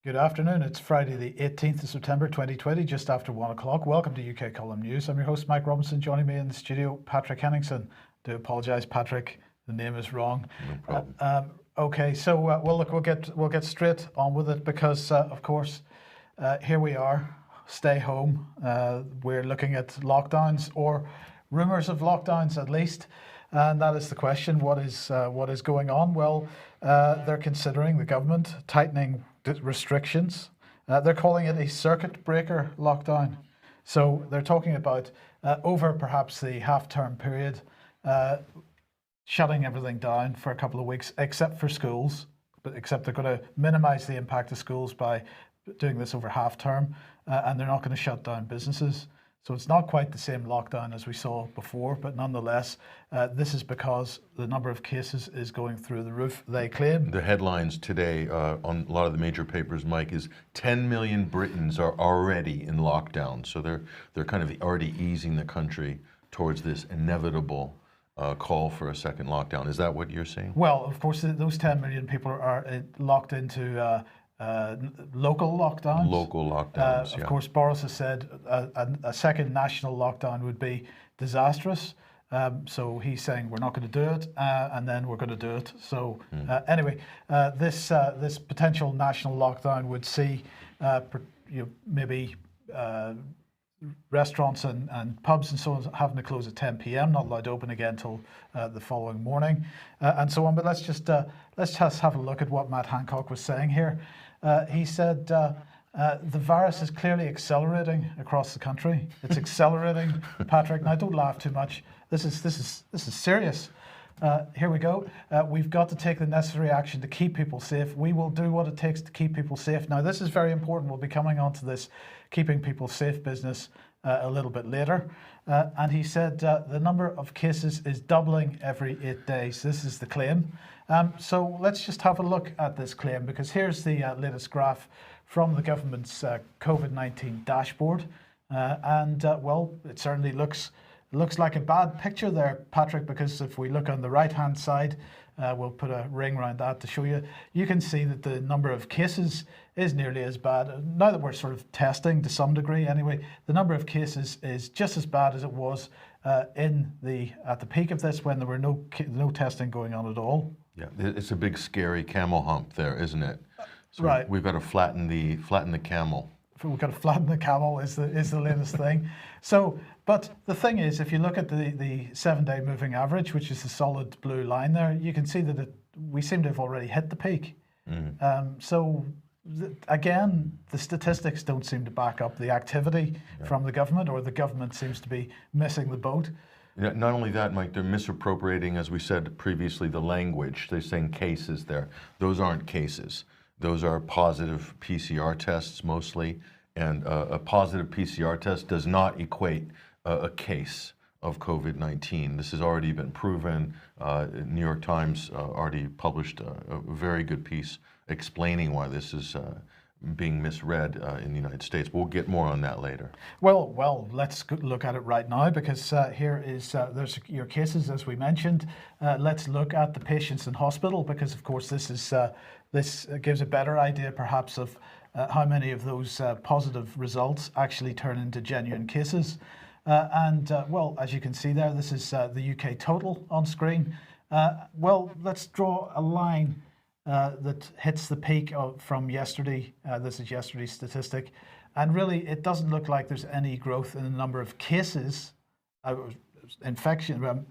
Good afternoon. It's Friday, the 18th of September 2020, just after 1 o'clock. Welcome to UK Column News. I'm your host, Mike Robinson. Joining me in the studio, Patrick Henningsen. Do apologise, Patrick. The name is wrong. No problem. Okay, so well, look, we'll get straight on with it because, of course, here we are. Stay home. We're looking at lockdowns or rumours of lockdowns, at least. And that is the question: what is going on? Well, they're considering, the government, tightening restrictions. They're calling it a circuit breaker lockdown. So they're talking about over perhaps the half-term period, shutting everything down for a couple of weeks, except for schools. Except they're going to minimise the impact of schools by doing this over half-term, and they're not going to shut down businesses. So it's not quite the same lockdown as we saw before, but nonetheless, this is because the number of cases is going through the roof, they claim. The headlines today on a lot of the major papers, Mike, is 10 million Britons are already in lockdown. So they're kind of already easing the country towards this inevitable call for a second lockdown. Is that what you're saying? Well, of course, those 10 million people are locked into local lockdowns. Local lockdowns, Of course, Boris has said a second national lockdown would be disastrous. So he's saying we're not going to do it, and then we're going to do it. So anyway, this potential national lockdown would see maybe restaurants and pubs and so on having to close at 10 p.m., not allowed to open again until the following morning, and so on. But let's just have a look at what Matt Hancock was saying here. He said the virus is clearly accelerating across the country. It's accelerating, Patrick. Now, don't laugh too much. This is serious. Here we go. We've got to take the necessary action to keep people safe. We will do what it takes to keep people safe. Now, this is very important. We'll be coming on to this keeping people safe business a little bit later. And he said the number of cases is doubling every 8 days. This is the claim. So let's just have a look at this claim, because here's the latest graph from the government's COVID-19 dashboard. Well, it certainly looks like a bad picture there, Patrick, because if we look on the right-hand side, we'll put a ring around that to show you. You can see that the number of cases is nearly as bad. Now that we're sort of testing to some degree anyway, the number of cases is just as bad as it was at the peak of this, when there were no testing going on at all. Yeah, it's a big scary camel hump there, isn't it? So right. We've got to flatten the camel. We've got to flatten the camel is the latest thing. So, but the thing is, if you look at the 7-day moving average, which is the solid blue line there, you can see that we seem to have already hit the peak. Again, the statistics don't seem to back up the activity from the government, or the government seems to be missing the boat. Not only that, Mike, they're misappropriating, as we said previously, the language. They're saying cases there. Those aren't cases. Those are positive PCR tests mostly, and a positive PCR test does not equate a case of COVID-19. This has already been proven. New York Times already published a very good piece explaining why this is being misread in the United States. We'll get more on that later. Well, let's look at it right now, because here is there's your cases, as we mentioned. Let's look at the patients in hospital, because of course this gives a better idea perhaps of how many of those positive results actually turn into genuine cases. Well, as you can see there, this is the UK total on screen. Well, let's draw a line that hits the peak from yesterday. This is yesterday's statistic. And really, it doesn't look like there's any growth in the number of cases, infection,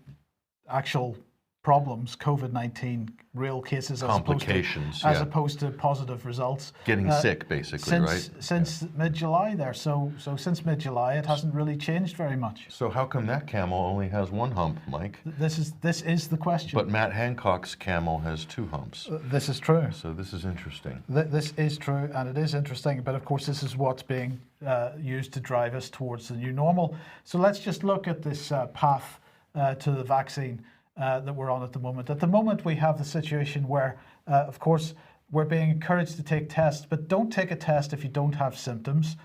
actual problems, COVID-19 real cases, complications, as opposed to positive results. Getting sick, basically, right? Since mid-July there. So since mid-July, it hasn't really changed very much. So how come that camel only has one hump, Mike? This is the question. But Matt Hancock's camel has two humps. This is true. So this is interesting. This is true, and it is interesting. But of course, this is what's being used to drive us towards the new normal. So let's just look at this path to the vaccine that we're on at the moment. At the moment, we have the situation where, of course, we're being encouraged to take tests, but don't take a test if you don't have symptoms.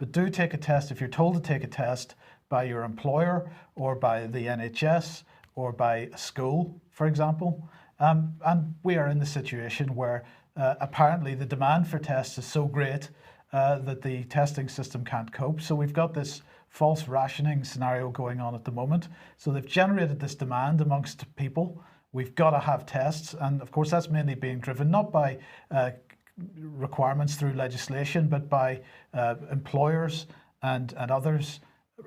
But do take a test if you're told to take a test by your employer or by the NHS or by a school, for example. And we are in the situation where apparently the demand for tests is so great that the testing system can't cope. So we've got this false rationing scenario going on at the moment. So they've generated this demand amongst people. We've got to have tests, and of course that's mainly being driven not by requirements through legislation, but by employers and others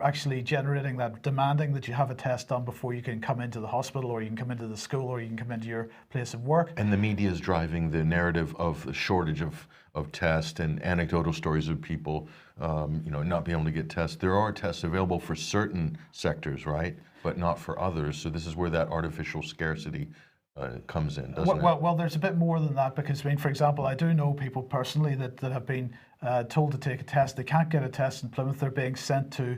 actually generating that, demanding that you have a test done before you can come into the hospital, or you can come into the school, or you can come into your place of work. And the media is driving the narrative of the shortage of tests and anecdotal stories of people, not being able to get tests. There are tests available for certain sectors, right? But not for others. So this is where that artificial scarcity comes in, doesn't it? Well, there's a bit more than that, because, I mean, for example, I do know people personally that have been told to take a test. They can't get a test in Plymouth. They're being sent to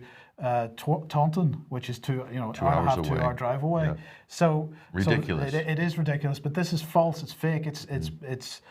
Taunton, which is 2 hour drive away. Yeah. So ridiculous. So it is ridiculous, but this is false. It's fake. It's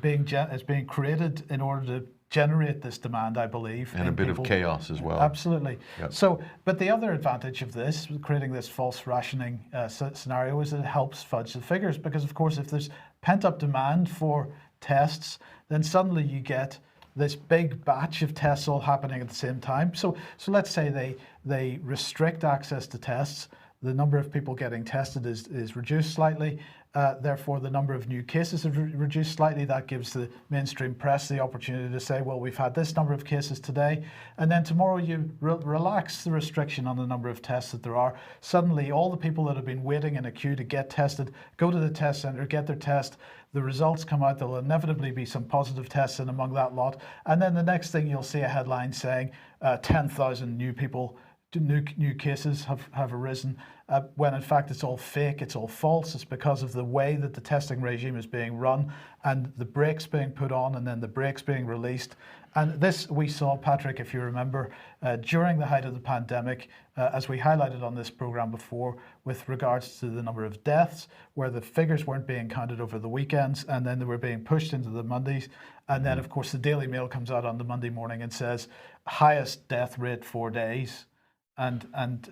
being created in order to generate this demand, I believe. And a bit of chaos as well. Absolutely. Yep. So, but the other advantage of this, creating this false rationing scenario, is that it helps fudge the figures, because of course if there's pent-up demand for tests, then suddenly you get this big batch of tests all happening at the same time. So let's say they restrict access to tests. The number of people getting tested is reduced slightly. Therefore, the number of new cases have reduced slightly. That gives the mainstream press the opportunity to say, well, we've had this number of cases today, and then tomorrow you relax the restriction on the number of tests that there are. Suddenly, all the people that have been waiting in a queue to get tested go to the test centre, get their test. The results come out. There will inevitably be some positive tests in among that lot. And then the next thing, you'll see a headline saying 10,000 new people, new cases have arisen, when in fact it's all fake, it's all false. It's because of the way that the testing regime is being run, and the brakes being put on and then the brakes being released. And this we saw, Patrick, if you remember, during the height of the pandemic, as we highlighted on this program before, with regards to the number of deaths, where the figures weren't being counted over the weekends, and then they were being pushed into the Mondays. And then, of course, the Daily Mail comes out on the Monday morning and says, highest death rate 4 days. And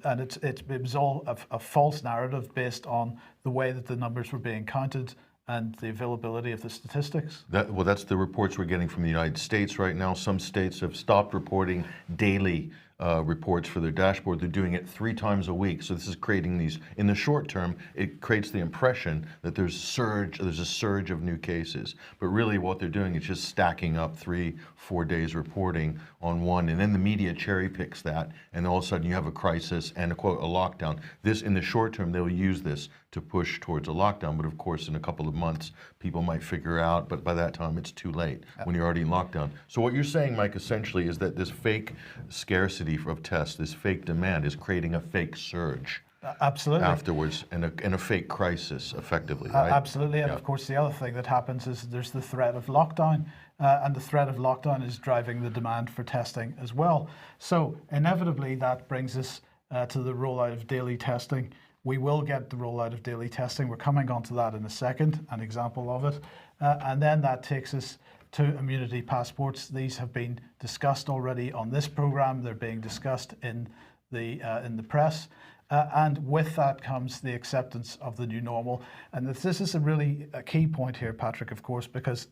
it was all a false narrative based on the way that the numbers were being counted and the availability of the statistics. That's the reports we're getting from the United States right now. Some states have stopped reporting daily reports for their dashboard. They're doing it 3 times a week. So this is creating these, in the short term, it creates the impression that there's a surge of new cases. But really what they're doing is just stacking up 3-4 days reporting on one, and then the media cherry picks that, and all of a sudden you have a crisis and a lockdown. This, in the short term, they'll use this to push towards a lockdown, but of course in a couple of months people might figure out, but by that time it's too late when you're already in lockdown. So what you're saying, Mike, essentially is that this fake scarcity of tests, this fake demand, is creating a fake surge. Absolutely. Afterwards, and a fake crisis, effectively, right? Absolutely, and of course the other thing that happens is there's the threat of lockdown, and the threat of lockdown is driving the demand for testing as well. So inevitably that brings us to the rollout of daily testing. We will get the rollout of daily testing. We're coming on to that in a second, an example of it. And then that takes us to immunity passports. These have been discussed already on this program. They're being discussed in the press. And with that comes the acceptance of the new normal. And this is a key point here, Patrick, of course, because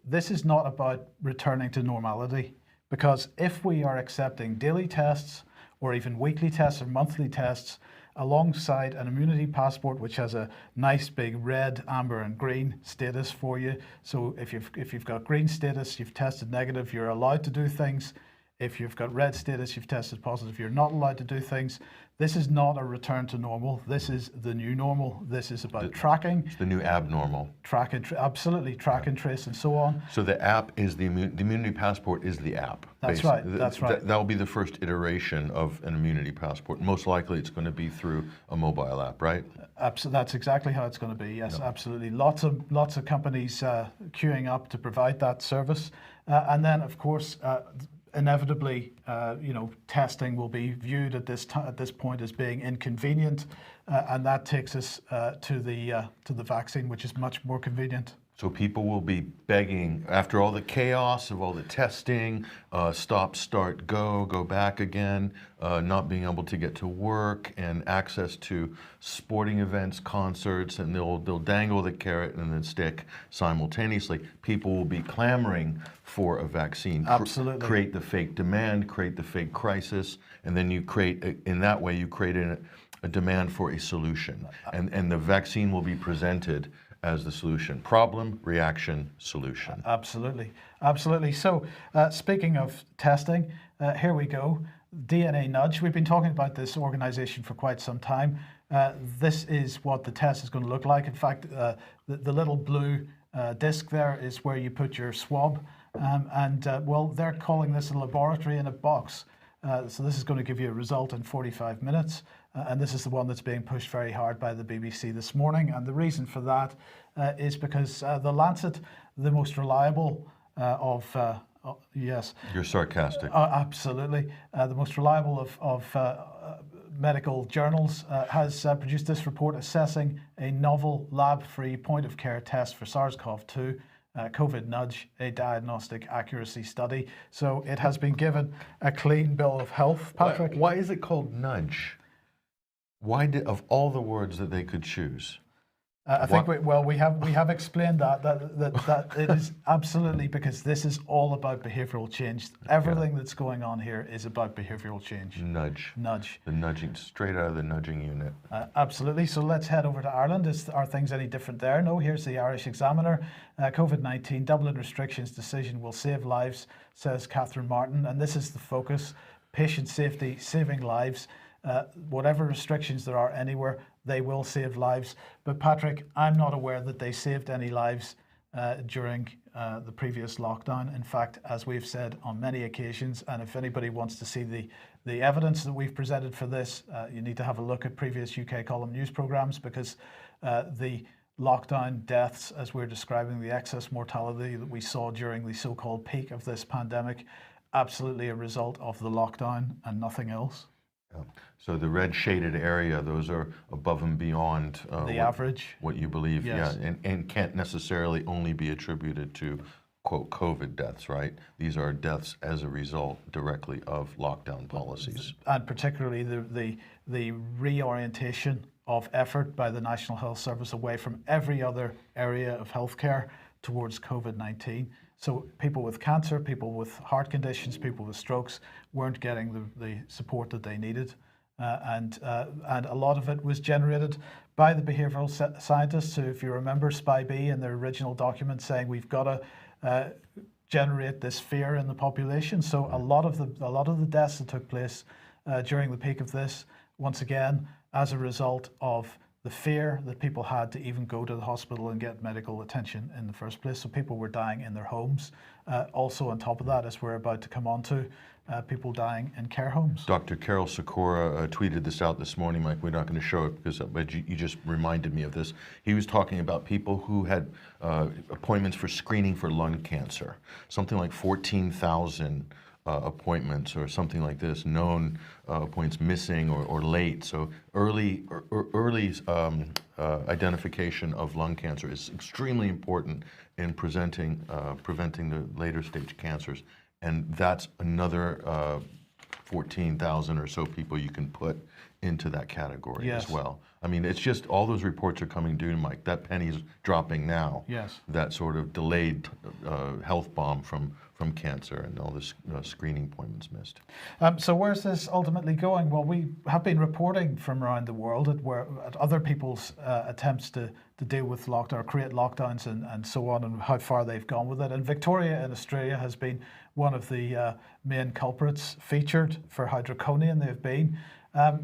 this is not about returning to normality. Because if we are accepting daily tests, or even weekly tests or monthly tests, alongside an immunity passport, which has a nice big red, amber and green status for you. So if you've got green status, you've tested negative, you're allowed to do things. If you've got red status, you've tested positive, you're not allowed to do things. This is not a return to normal. This is the new normal. This is about tracking. It's the new abnormal. Absolutely, track and trace and so on. So the app is the immunity passport is the app. That's right, that's right. That will be the first iteration of an immunity passport. Most likely it's going to be through a mobile app, right? That's exactly how it's going to be, yes, absolutely. Lots of companies queuing up to provide that service. And then, of course, inevitably, testing will be viewed at this point as being inconvenient, and that takes us to the vaccine, which is much more convenient. So people will be begging, after all the chaos of all the testing, stop, start, go back again, not being able to get to work and access to sporting events, concerts, and they'll dangle the carrot and then stick simultaneously. People will be clamoring for a vaccine. Absolutely. Create the fake demand, create the fake crisis, and then you create, in that way, you create a demand for a solution. And the vaccine will be presented as the solution. Problem, reaction, solution. Absolutely, absolutely. So speaking of testing, here we go. DNA Nudge. We've been talking about this organization for quite some time. This is what the test is going to look like. In fact, the little blue disc there is where you put your swab. Well, they're calling this a laboratory in a box. So this is going to give you a result in 45 minutes. And this is the one that's being pushed very hard by the BBC this morning. And the reason for that is because the Lancet, the most reliable yes. You're sarcastic. Absolutely. The most reliable of medical journals has produced this report assessing a novel lab-free point-of-care test for SARS-CoV-2, COVID Nudge, a diagnostic accuracy study. So it has been given a clean bill of health, Patrick. Why is it called Nudge? Why did, of all the words that they could choose? I think we have explained that it is absolutely because this is all about behavioural change. Everything that's going on here is about behavioural change. Nudge. Nudge. The nudging, straight out of the nudging unit. Absolutely. So let's head over to Ireland. Are things any different there? No. Here's the Irish Examiner. COVID-19 Dublin restrictions decision will save lives, says Catherine Martin, and this is the focus: patient safety, saving lives. Whatever restrictions there are anywhere, they will save lives. But Patrick, I'm not aware that they saved any lives during the previous lockdown. In fact, as we've said on many occasions, and if anybody wants to see the evidence that we've presented for this, you need to have a look at previous UK column news programmes, because the lockdown deaths, as we're describing the excess mortality that we saw during the so-called peak of this pandemic, absolutely a result of the lockdown and nothing else. So the red shaded area, those are above and beyond the average. What you believe, yes. Yeah, and can't necessarily only be attributed to, quote, COVID deaths, right? These are deaths as a result directly of lockdown policies. And particularly the reorientation of effort by the National Health Service away from every other area of healthcare towards COVID-19. So people with cancer, people with heart conditions, people with strokes weren't getting the support that they needed. And a lot of it was generated by the behavioural scientists who, if you remember, SPI-B in their original document saying we've got to generate this fear in the population. So a lot of the deaths that took place during the peak of this, once again, as a result of the fear that people had to even go to the hospital and get medical attention in the first place. So people were dying in their homes. Also on top of that, as we're about to come on to, people dying in care homes. Dr. Carol Sikora tweeted this out this morning, Mike. We're not going to show it because but you just reminded me of this. He was talking about people who had appointments for screening for lung cancer, something like 14,000 appointments or something like this, known appointments missing or late. So early identification of lung cancer is extremely important in preventing the later stage cancers. And that's another 14,000 or so people you can put into that category yes. as well. I mean, it's just all those reports are coming due, Mike. That penny's dropping now. Yes. That sort of delayed health bomb from cancer and all the screening appointments missed. So where's this ultimately going? Well, we have been reporting from around the world at other people's attempts to deal with lockdown or create lockdowns and so on, and how far they've gone with it. And Victoria in Australia has been one of the main culprits featured for how draconian they've been.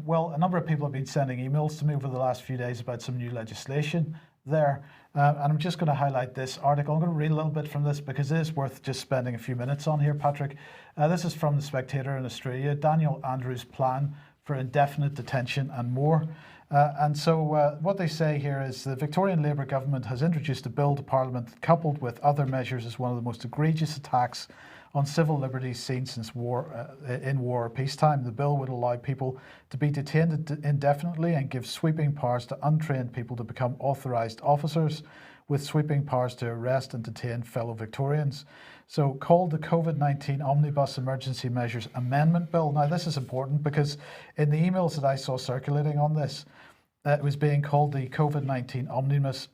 Well, a number of people have been sending emails to me over the last few days about some new legislation there. And I'm just going to highlight this article. I'm going to read a little bit from this because it is worth just spending a few minutes on here, Patrick. This is from The Spectator in Australia, Daniel Andrews' plan for indefinite detention and more. And so what they say here is the Victorian Labour government has introduced a bill to Parliament that, coupled with other measures, is one of the most egregious attacks on civil liberties seen since in war or peacetime. The bill would allow people to be detained indefinitely and give sweeping powers to untrained people to become authorised officers, with sweeping powers to arrest and detain fellow Victorians. So called the COVID-19 Omnibus Emergency Measures Amendment Bill. Now this is important because in the emails that I saw circulating on this, it was being called the COVID-19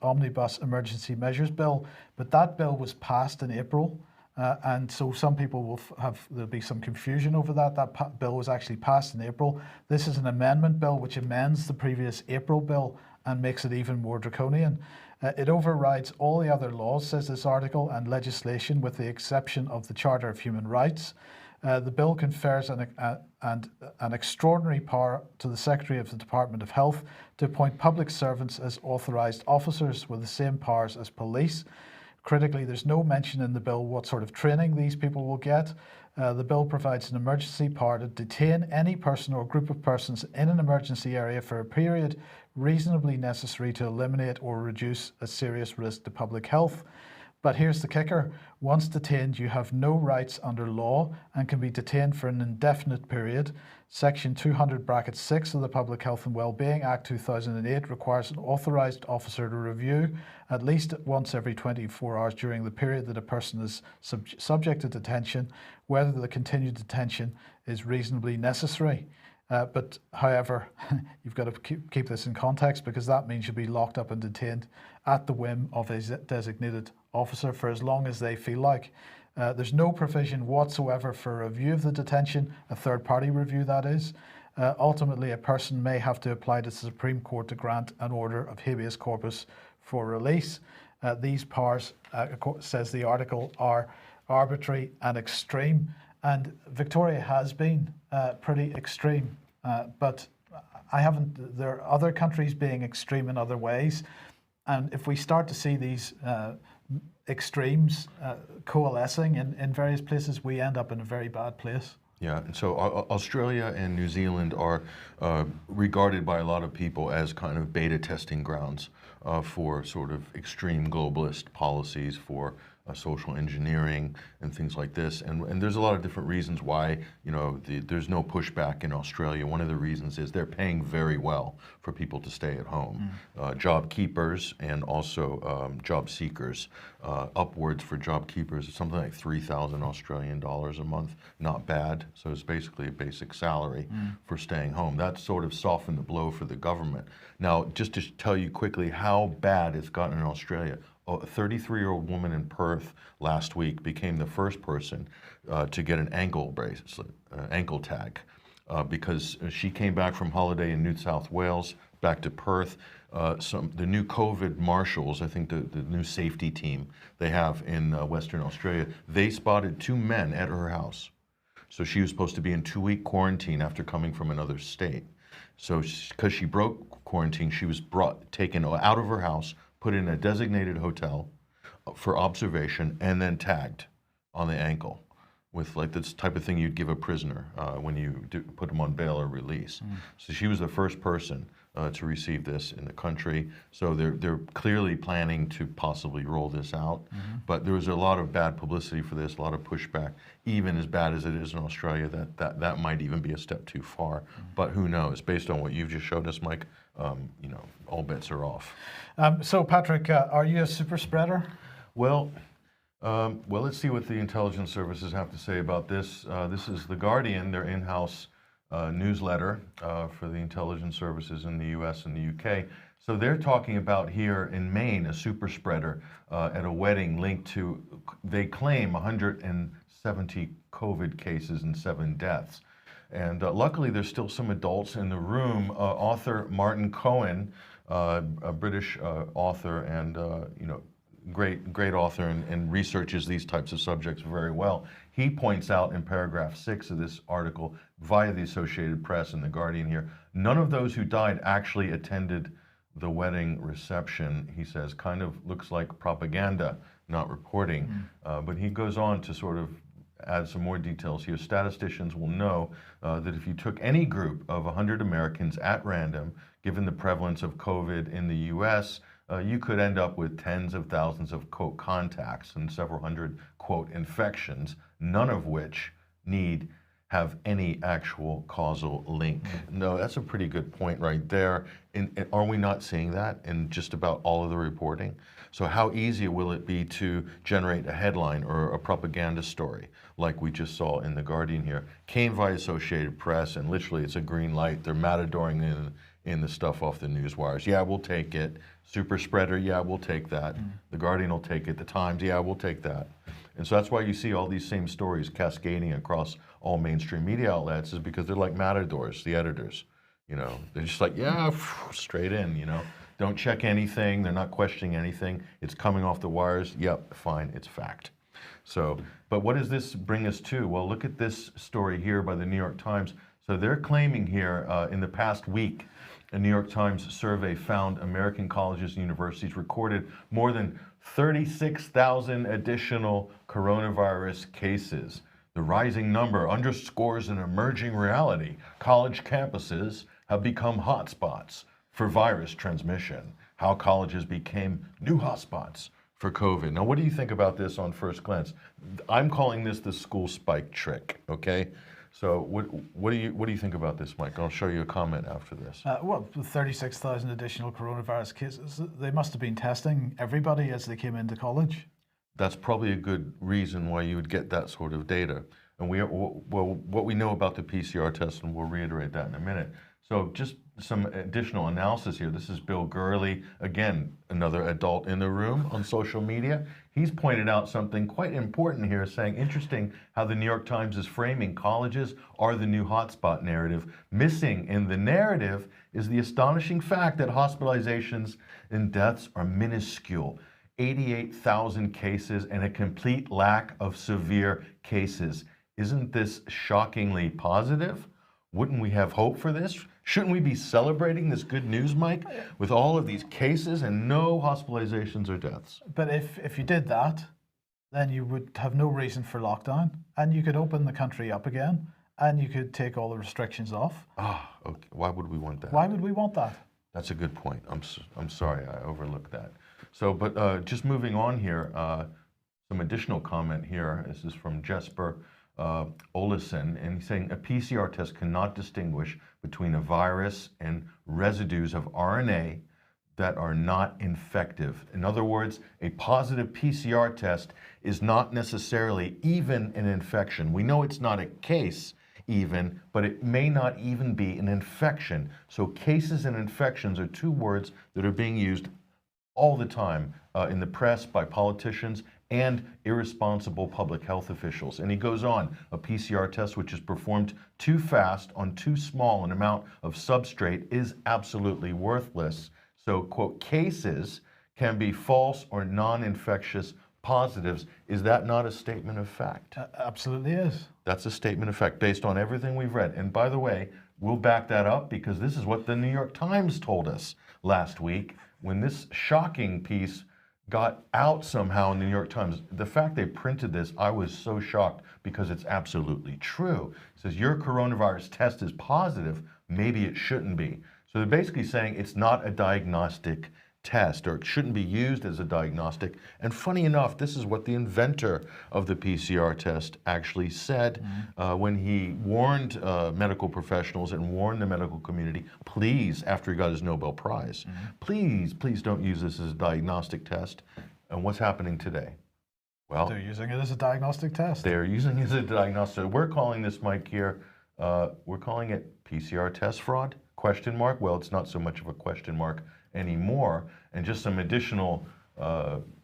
Omnibus Emergency Measures Bill, but that bill was passed in April. And so some people will there'll be some confusion over that. That bill was actually passed in April. This is an amendment bill which amends the previous April bill and makes it even more draconian. It overrides all the other laws, says this article, and legislation with the exception of the Charter of Human Rights. The bill confers an extraordinary power to the Secretary of the Department of Health to appoint public servants as authorised officers with the same powers as police. Critically, there's no mention in the bill what sort of training these people will get. The bill provides an emergency power to detain any person or group of persons in an emergency area for a period reasonably necessary to eliminate or reduce a serious risk to public health. But here's the kicker. Once detained, you have no rights under law and can be detained for an indefinite period. Section 200(6) of the Public Health and Wellbeing Act 2008 requires an authorised officer to review at least once every 24 hours during the period that a person is subject to detention, whether the continued detention is reasonably necessary. But however, you've got to keep this in context, because that means you'll be locked up and detained at the whim of a designated officer for as long as they feel like. There's no provision whatsoever for a review of the detention, a third-party review that is. Ultimately, a person may have to apply to the Supreme Court to grant an order of habeas corpus for release. These powers, says the article, are arbitrary and extreme. And Victoria has been pretty extreme, but there are other countries being extreme in other ways. And if we start to see these extremes coalescing in various places, we end up in a very bad place. Yeah, and so Australia and New Zealand are regarded by a lot of people as kind of beta testing grounds for sort of extreme globalist policies, for social engineering and things like this. And there's a lot of different reasons why, there's no pushback in Australia. One of the reasons is they're paying very well for people to stay at home. Job keepers and also job seekers. Upwards for job keepers, it's something like 3,000 Australian dollars a month. Not bad. So it's basically a basic salary for staying home. That sort of softened the blow for the government. Now, just to tell you quickly how bad it's gotten in Australia. A 33-year-old woman in Perth last week became the first person to get an ankle bracelet, ankle tag, because she came back from holiday in New South Wales, back to Perth. The new COVID marshals, I think the new safety team they have in Western Australia, they spotted two men at her house. So she was supposed to be in 2-week quarantine after coming from another state. So because she broke quarantine, she was taken out of her house, put in a designated hotel for observation, and then tagged on the ankle with like this type of thing you'd give a prisoner when you put them on bail or release. So she was the first person to receive this in the country. So they're clearly planning to possibly roll this out. But there was a lot of bad publicity for this, a lot of pushback. Even as bad as it is in Australia, that might even be a step too far. But who knows? Based on what you've just showed us, Mike, all bets are off. So Patrick, are you a super spreader? Well, let's see what the intelligence services have to say about this. This is The Guardian, their in-house newsletter for the intelligence services in the US and the UK. So they're talking about here in Maine, a super spreader at a wedding linked to, they claim, 170 COVID cases and 7 deaths. And luckily, there's still some adults in the room. Author Martin Cohen, a British author and great author and researches these types of subjects very well. He points out in paragraph 6 of this article via the Associated Press and The Guardian here, none of those who died actually attended the wedding reception. He says kind of looks like propaganda, not reporting. But he goes on to sort of add some more details here. Statisticians will know that if you took any group of 100 Americans at random, given the prevalence of COVID in the US, you could end up with tens of thousands of, quote, contacts and several hundred, quote, infections none of which have any actual causal link. No, that's a pretty good point right there. And are we not seeing that in just about all of the reporting? So how easy will it be to generate a headline or a propaganda story like we just saw in The Guardian here? Came via Associated Press, and literally it's a green light. They're matadoring in the stuff off the news wires. Yeah, we'll take it. Super spreader, yeah, we'll take that. The Guardian will take it. The Times, yeah, we'll take that. And so that's why you see all these same stories cascading across all mainstream media outlets, is because they're like matadors, the editors. You know, they're just like, yeah, straight in, you know. Don't check anything. They're not questioning anything. It's coming off the wires. Yep, fine, it's fact. So, but what does this bring us to? Well, look at this story here by the New York Times. So they're claiming here in the past week, a New York Times survey found American colleges and universities recorded more than 36,000 additional coronavirus cases. The rising number underscores an emerging reality. College campuses have become hotspots for virus transmission. How colleges became new hotspots for COVID. Now, what do you think about this on first glance? I'm calling this the school spike trick, okay? So what do you think about this, Mike? I'll show you a comment after this. Well, with 36,000 additional coronavirus cases, they must have been testing everybody as they came into college. That's probably a good reason why you would get that sort of data. And what we know about the PCR test, and we'll reiterate that in a minute. So just some additional analysis here. This is Bill Gurley, again, another adult in the room on social media. He's pointed out something quite important here, saying, interesting how the New York Times is framing colleges are the new hotspot narrative. Missing in the narrative is the astonishing fact that hospitalizations and deaths are minuscule. 88,000 cases and a complete lack of severe cases. Isn't this shockingly positive? Wouldn't we have hope for this? Shouldn't we be celebrating this good news, Mike, with all of these cases and no hospitalizations or deaths? But if you did that, then you would have no reason for lockdown, and you could open the country up again, and you could take all the restrictions off. Okay. Why would we want that? Why would we want that? That's a good point. I'm sorry I overlooked that. So, but just moving on here, some additional comment here. This is from Jesper Olesen, and he's saying a PCR test cannot distinguish between a virus and residues of RNA that are not infective. In other words, a positive PCR test is not necessarily even an infection. We know it's not a case even, but it may not even be an infection. So cases and infections are two words that are being used all the time in the press by politicians and irresponsible public health officials. And he goes on, a PCR test which is performed too fast on too small an amount of substrate is absolutely worthless. So, quote, cases can be false or non-infectious positives. Is that not a statement of fact? Absolutely is. That's a statement of fact based on everything we've read. And by the way, we'll back that up because this is what the New York Times told us last week when this shocking piece got out somehow in the New York Times. The fact they printed this, I was so shocked because it's absolutely true. It says your coronavirus test is positive, maybe it shouldn't be. So they're basically saying it's not a diagnostic test, or it shouldn't be used as a diagnostic. And funny enough, this is what the inventor of the PCR test actually said when he warned medical professionals and warned the medical community, please, after he got his Nobel Prize, please don't use this as a diagnostic test. And what's happening today? Well, they're using it as a diagnostic test. They're using it as a diagnostic. We're calling this, Mike, here, we're calling it PCR test fraud, question mark. Well, it's not so much of a question mark anymore. And just some additional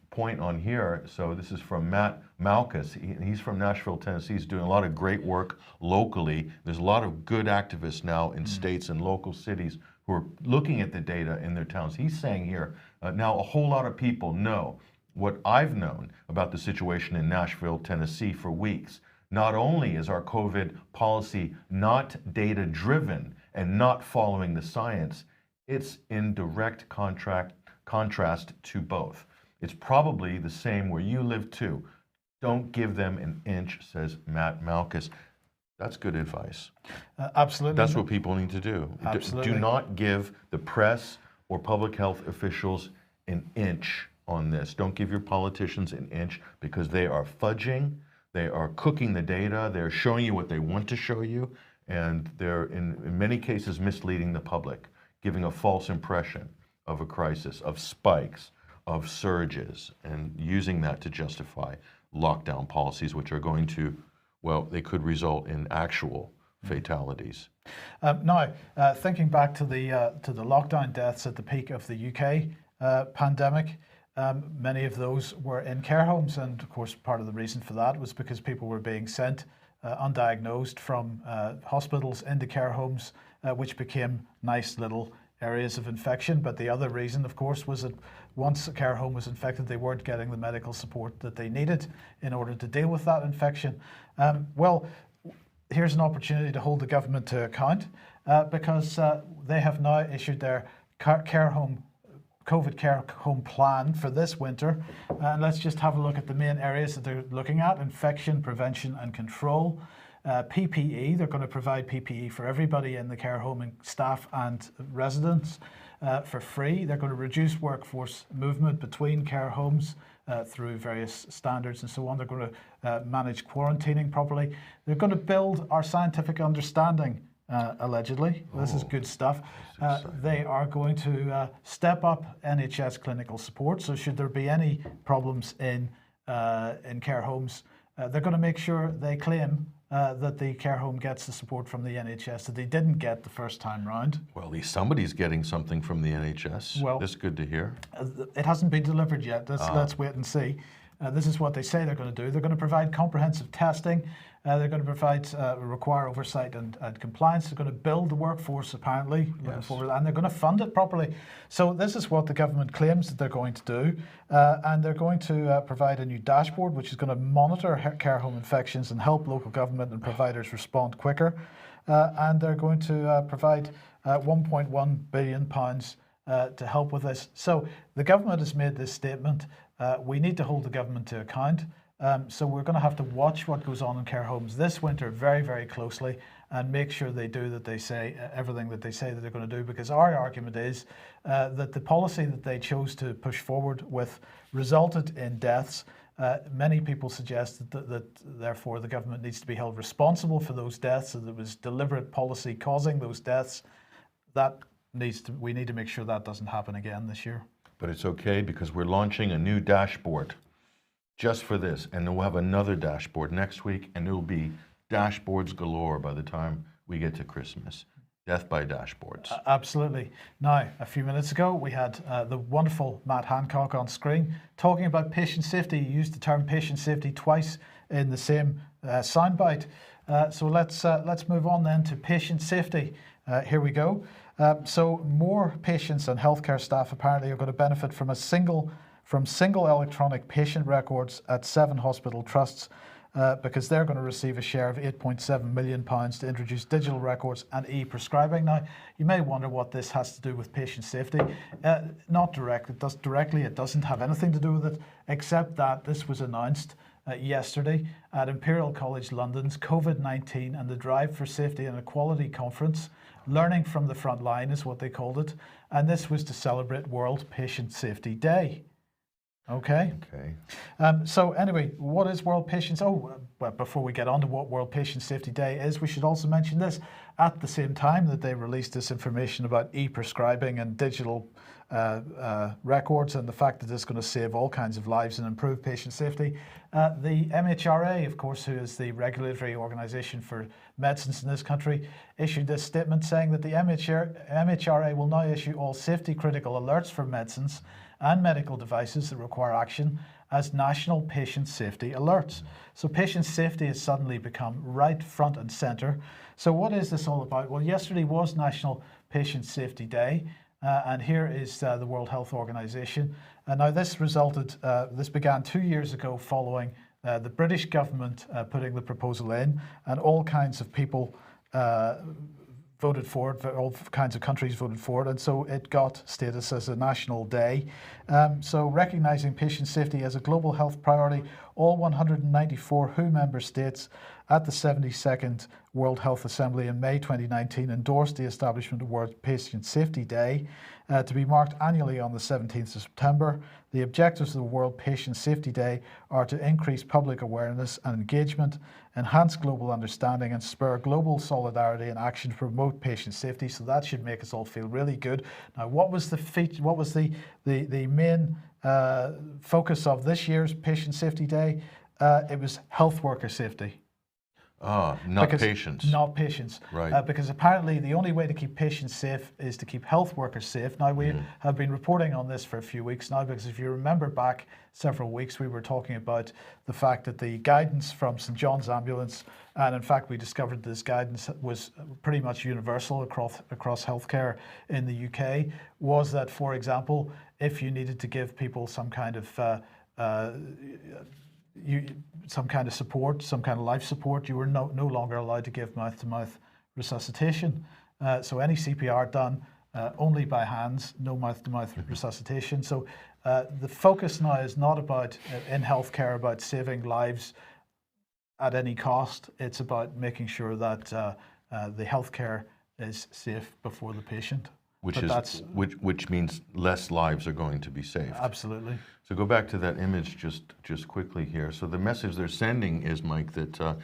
point on here. So this is from Matt Malkus. He's from Nashville, Tennessee. He's doing a lot of great work locally. There's a lot of good activists now in states and local cities who are looking at the data in their towns. He's saying here, now a whole lot of people know what I've known about the situation in Nashville, Tennessee for weeks. Not only is our COVID policy not data-driven and not following the science, it's in direct contrast to both. It's probably the same where you live too. Don't give them an inch, says Matt Malkus. That's good advice. Absolutely. That's what people need to do. Absolutely. Do not give the press or public health officials an inch on this. Don't give your politicians an inch because they are fudging They are cooking the data. They're showing you what they want to show you, and they're in many cases misleading the public, giving a false impression of a crisis, of spikes, of surges, and using that to justify lockdown policies, which are going to, well, they could result in actual fatalities. Now, thinking back to the lockdown deaths at the peak of the UK pandemic, many of those were in care homes, and of course part of the reason for that was because people were being sent undiagnosed from hospitals into care homes, which became nice little areas of infection. But the other reason, of course, was that once a care home was infected, they weren't getting the medical support that they needed in order to deal with that infection. Well, here's an opportunity to hold the government to account, because they have now issued their COVID care home plan for this winter. And let's just have a look at the main areas that they're looking at: infection prevention and control. PPE, they're going to provide PPE for everybody in the care home, and staff and residents, for free. They're going to reduce workforce movement between care homes through various standards and so on. They're going to manage quarantining properly. They're going to build our scientific understanding, allegedly. This is good stuff. They are going to step up NHS clinical support. So should there be any problems in care homes, they're going to make sure they claim that the care home gets the support from the NHS that they didn't get the first time round. Well, at least somebody's getting something from the NHS. Well, that's good to hear. It hasn't been delivered yet. Let's wait and see. This is what they say they're going to do. They're going to provide comprehensive testing. They're going to provide require oversight and compliance. They're going to build the workforce, apparently, looking forward, and they're going to fund it properly. So this is what the government claims that they're going to do. And they're going to provide a new dashboard, which is going to monitor care home infections and help local government and providers respond quicker. And they're going to provide £1.1 billion to help with this. So the government has made this statement. We need to hold the government to account. So we're going to have to watch what goes on in care homes this winter very, very closely, and make sure they do that they say everything that they say that they're going to do, because our argument is that the policy that they chose to push forward with resulted in deaths. Many people suggest that therefore the government needs to be held responsible for those deaths, and there was deliberate policy causing those deaths. We need to make sure that doesn't happen again this year. But it's okay, because we're launching a new dashboard just for this, and then we'll have another dashboard next week, and there will be dashboards galore by the time we get to Christmas. Death by dashboards. Absolutely. Now, a few minutes ago, we had the wonderful Matt Hancock on screen talking about patient safety. He used the term patient safety twice in the same soundbite. So let's move on then to patient safety. Here we go. So more patients and healthcare staff apparently are going to benefit from single electronic patient records at 7 hospital trusts, because they're going to receive a share of £8.7 million to introduce digital records and e-prescribing. Now, you may wonder what this has to do with patient safety. Not direct. It doesn't have anything to do with it, except that this was announced yesterday at Imperial College London's COVID-19 and the Drive for Safety and Equality Conference. Learning from the front line is what they called it. And this was to celebrate World Patient Safety Day. Okay. So anyway, what is World Patient? Well, before we get on to what World Patient Safety Day is, we should also mention this. At the same time that they released this information about e-prescribing and digital records, and the fact that it's going to save all kinds of lives and improve patient safety, the MHRA, of course, who is the regulatory organisation for medicines in this country, issued this statement saying that the MHRA will now issue all safety critical alerts for medicines and medical devices that require action as national patient safety alerts. So patient safety has suddenly become right front and centre. So what is this all about? Well, yesterday was National Patient Safety Day, and here is the World Health Organization. And now this began 2 years ago following the British government putting the proposal in, and all kinds of people voted for it, all kinds of countries voted for it, and so it got status as a national day. So recognising patient safety as a global health priority, all 194 WHO member states at the 72nd World Health Assembly in May 2019 endorsed the establishment of World Patient Safety Day to be marked annually on the 17th of September. The objectives of the World Patient Safety Day are to increase public awareness and engagement, enhance global understanding, and spur global solidarity and action to promote patient safety. So that should make us all feel really good. Now, what was the main focus of this year's Patient Safety Day? It was health worker safety. Not patients. Not patients. Right. Because apparently the only way to keep patients safe is to keep health workers safe. Now, we have been reporting on this for a few weeks now, because if you remember back several weeks, we were talking about the fact that the guidance from St. John's Ambulance, and in fact we discovered this guidance was pretty much universal across healthcare in the UK, was that, for example, if you needed to give people some kind of support, some kind of life support, you were no longer allowed to give mouth-to-mouth resuscitation. So any CPR done only by hands, no mouth-to-mouth resuscitation. So the focus now is not about, in healthcare, about saving lives at any cost. It's about making sure that the healthcare is safe before the patient. Which means less lives are going to be saved. Absolutely. So go back to that image just quickly here. So the message they're sending is, Mike, that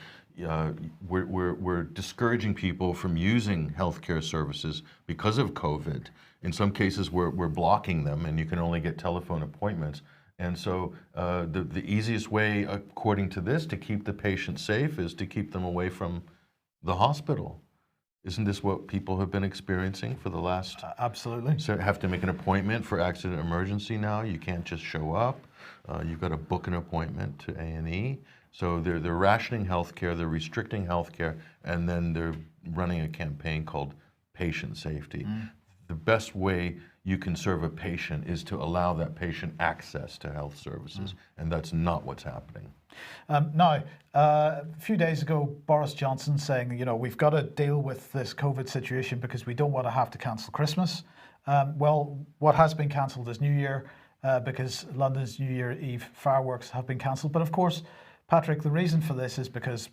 we're discouraging people from using healthcare services because of COVID. In some cases, we're blocking them, and you can only get telephone appointments. And so the easiest way, according to this, to keep the patient safe is to keep them away from the hospital. Isn't this what people have been experiencing for the last? Absolutely. So have to make an appointment for accident emergency now. You can't just show up. You've got to book an appointment to A&E. So they're rationing healthcare, they're restricting healthcare, and then they're running a campaign called patient safety. The best way you can serve a patient is to allow that patient access to health services, and that's not what's happening. Now, a few days ago, Boris Johnson saying, we've got to deal with this COVID situation because we don't want to have to cancel Christmas. Well, what has been cancelled is New Year, because London's New Year Eve fireworks have been cancelled. But of course, Patrick, the reason for this is because,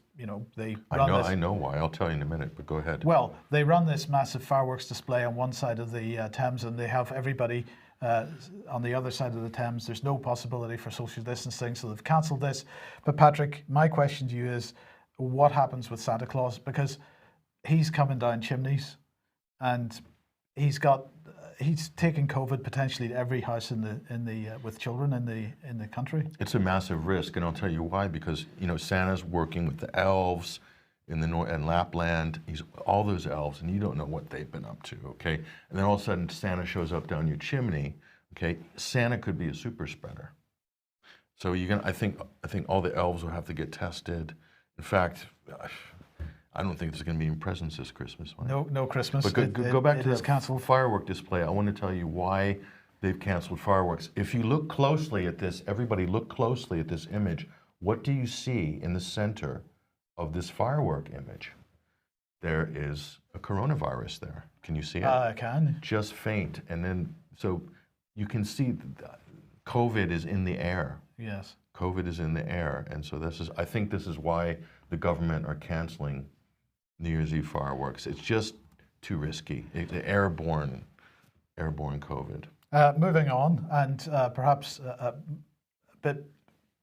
they run I know why. I'll tell you in a minute, but go ahead. Well, they run this massive fireworks display on one side of the Thames, and they have everybody on the other side of the Thames. There's no possibility for social distancing, so they've cancelled this. But Patrick, my question to you is, what happens with Santa Claus? Because he's coming down chimneys, and he's taking COVID potentially to every house with children in the country. It's a massive risk, and I'll tell you why. Because Santa's working with the elves in the north and Lapland. He's all those elves, and you don't know what they've been up to. Okay, and then all of a sudden Santa shows up down your chimney. Okay, Santa could be a super spreader. So I think all the elves will have to get tested. In fact, I don't think there's going to be any presents this Christmas. No Christmas. But go back to the firework display. I want to tell you why they've canceled fireworks. If you look closely at this, everybody look closely at this image. What do you see in the center of this firework image? There is a coronavirus there. Can you see it? I can. Just faint. And then, so you can see COVID is in the air. Yes. COVID is in the air. And so I think this is why the government are canceling New Year's Eve fireworks. It's just too risky. The airborne COVID. Moving on, and perhaps a bit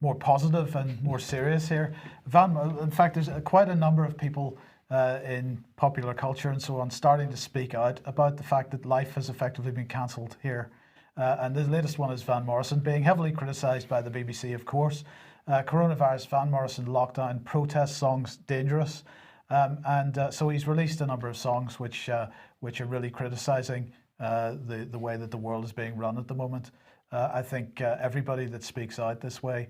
more positive and more serious here. In fact, there's quite a number of people in popular culture and so on starting to speak out about the fact that life has effectively been cancelled here. And the latest one is Van Morrison, being heavily criticised by the BBC, of course. Coronavirus, Van Morrison lockdown, protest songs dangerous. So he's released a number of songs which are really criticising the way that the world is being run at the moment. I think everybody that speaks out this way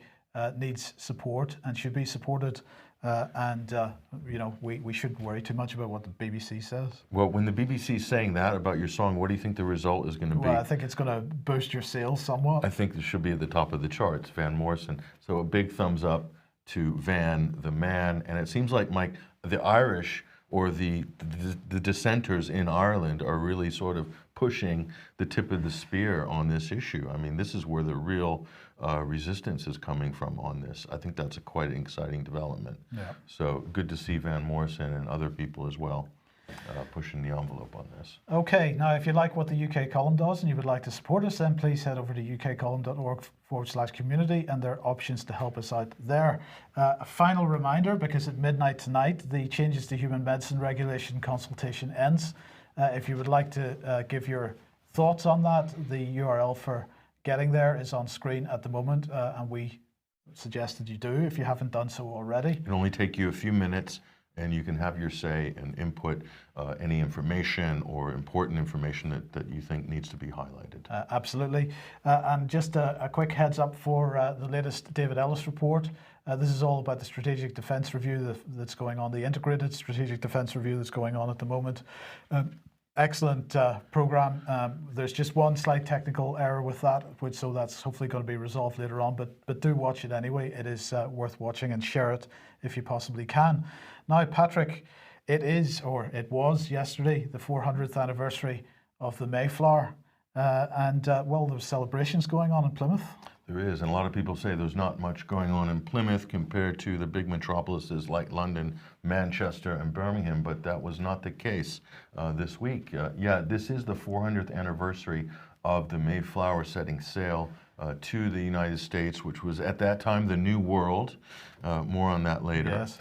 needs support and should be supported. We shouldn't worry too much about what the BBC says. Well, when the BBC is saying that about your song, what do you think the result is going to be? Well, I think it's going to boost your sales somewhat. I think it should be at the top of the charts, Van Morrison. So a big thumbs up to Van, the man. And it seems like, Mike, the Irish or the dissenters in Ireland are really sort of pushing the tip of the spear on this issue. I mean, this is where the real resistance is coming from on this. I think that's a quite an exciting development. Yeah. So good to see Van Morrison and other people as well pushing the envelope on this. Okay, now if you like what the UK column does and you would like to support us, then please head over to ukcolumn.org/community, and there are options to help us out there. A final reminder, because at midnight tonight, the changes to human medicine regulation consultation ends. If you would like to give your thoughts on that, the URL for getting there is on screen at the moment, and we suggest that you do if you haven't done so already. It can only take you a few minutes, and you can have your say and input any information or important information that you think needs to be highlighted. Absolutely. And just a quick heads up for the latest David Ellis report. This is all about the strategic defence review that's going on, the integrated strategic defence review that's going on at the moment. Excellent program. There's just one slight technical error with that, so that's hopefully going to be resolved later on, but do watch it anyway. It is worth watching, and share it if you possibly can. Now, Patrick, it was yesterday, the 400th anniversary of the Mayflower, and well, there's celebrations going on in Plymouth. There is, and a lot of people say there's not much going on in Plymouth compared to the big metropolises like London, Manchester, and Birmingham, but that was not the case this week. Yeah, this is the 400th anniversary of the Mayflower setting sail to the United States, which was at that time the New World. More on that later. Yes.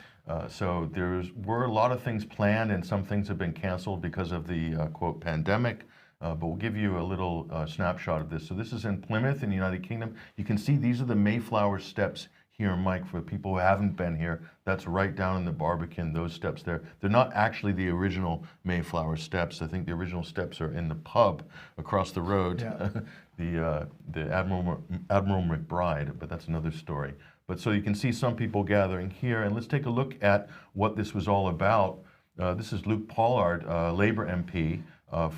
So there were a lot of things planned, and some things have been canceled because of the, quote, pandemic. But we'll give you a little snapshot of this. So this is in Plymouth in the United Kingdom. You can see these are the Mayflower steps here, Mike, for people who haven't been here. That's right down in the Barbican, those steps there. They're not actually the original Mayflower steps. I think the original steps are in the pub across the road, yeah. the Admiral McBride, but that's another story. But so you can see some people gathering here, and let's take a look at what this was all about. This is Luke Pollard, Labour MP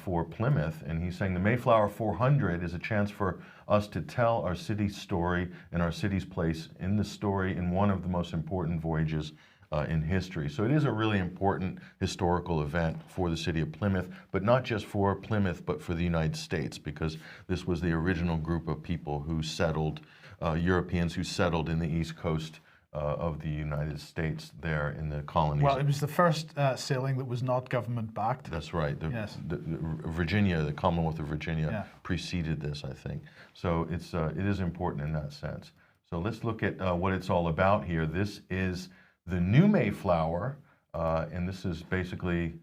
for Plymouth, and he's saying the Mayflower 400 is a chance for us to tell our city's story and our city's place in the story in one of the most important voyages in history. So it is a really important historical event for the city of Plymouth, but not just for Plymouth, but for the United States, because this was the original group of people who settled, Europeans who settled in the East Coast of the United States there in the colonies. Well, it was the first sailing that was not government-backed. That's right. Yes. Virginia, the Commonwealth of Virginia, preceded this, I think. So it is important in that sense. So let's look at what it's all about here. This is the new Mayflower, and this is basically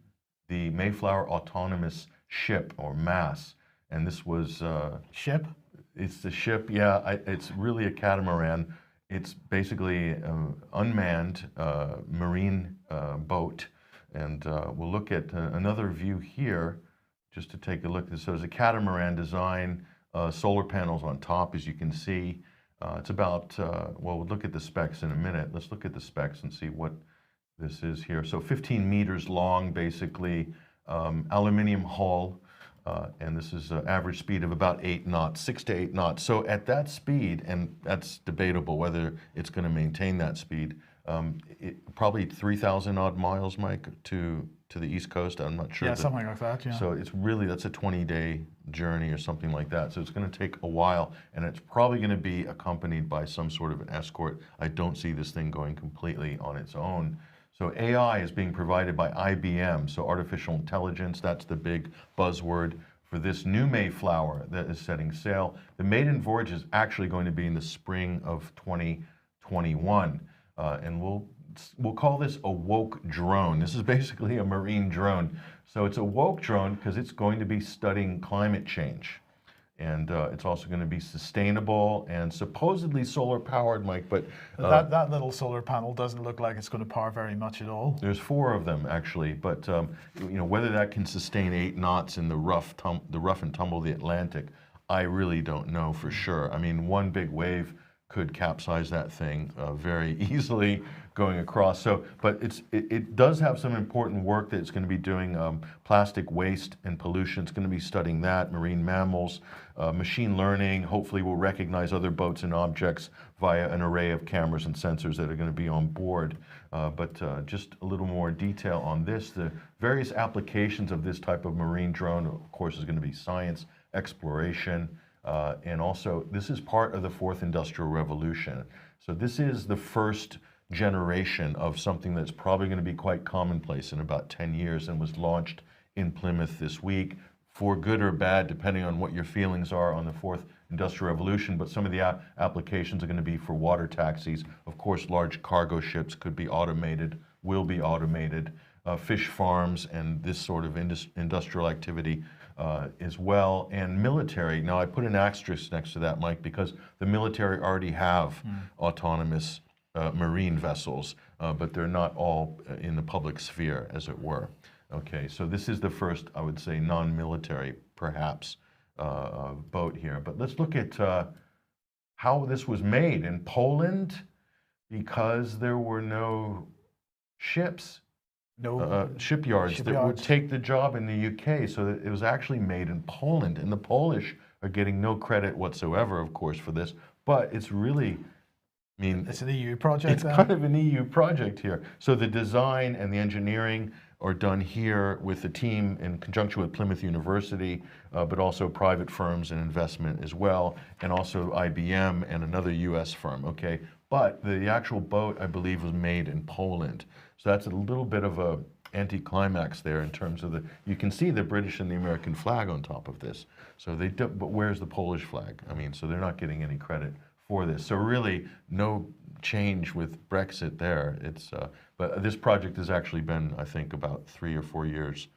the Mayflower Autonomous Ship, or MASS. And this was... Ship? It's the ship, yeah. It's really a catamaran. It's basically an unmanned marine boat. And we'll look at another view here just to take a look. So there's a Catamaran Design, solar panels on top, as you can see. It's about, well, we'll look at the specs in a minute. Let's look at the specs and see what this is here. So 15 meters long, basically, aluminum hull. And this is an average speed of about 8 knots, 6 to 8 knots. So at that speed, and that's debatable whether it's going to maintain that speed, probably 3,000 odd miles, Mike, to the East Coast. I'm not sure. Yeah, something like that, yeah. So it's really, that's a 20-day journey or something like that. So it's going to take a while, and it's probably going to be accompanied by some sort of an escort. I don't see this thing going completely on its own. So AI is being provided by IBM, so artificial intelligence, that's the big buzzword for this new Mayflower that is setting sail. The maiden voyage is actually going to be in the spring of 2021, and we'll call this a woke drone. This is basically a marine drone. So it's a woke drone because it's going to be studying climate change. And it's also going to be sustainable and supposedly solar powered, Mike. But that little solar panel doesn't look like it's going to power very much at all. There's 4 of them actually, but you know, whether that can sustain 8 knots in the rough and tumble of the Atlantic, I really don't know for sure. I mean, one big wave could capsize that thing very easily going across. So, but it does have some important work that it's going to be doing. Plastic waste and pollution. It's going to be studying that, marine mammals, machine learning. Hopefully, will recognize other boats and objects via an array of cameras and sensors that are going to be on board. But just a little more detail on this. The various applications of this type of marine drone, of course, is going to be science, exploration, and also this is part of the fourth industrial revolution. So this is the first generation of something that's probably going to be quite commonplace in about 10 years and was launched in Plymouth this week, for good or bad, depending on what your feelings are on the fourth industrial revolution. But some of the applications are going to be for water taxis. Of course, large cargo ships could be automated, will be automated, fish farms and this sort of industrial activity as well, and military. Now, I put an asterisk next to that, Mike, because the military already have autonomous marine vessels, but they're not all in the public sphere, as it were. Okay, so this is the first, I would say, non-military, perhaps, boat here. But let's look at how this was made in Poland, because there were no ships, shipyards that would take the job in the UK. So that it was actually made in Poland, and the Polish are getting no credit whatsoever, of course, for this. But it's really, I mean, it's an EU project. It's kind of an EU project here. So the design and the engineering are done here with the team in conjunction with Plymouth University, but also private firms and investment as well, and also IBM and another US firm, okay? But the actual boat, I believe, was made in Poland. So that's a little bit of a anticlimax there in terms of you can see the British and the American flag on top of this. So they do, but where's the Polish flag? I mean, so they're not getting any credit for this. So really no change with Brexit there. But this project has actually been, I think, about 3 or 4 years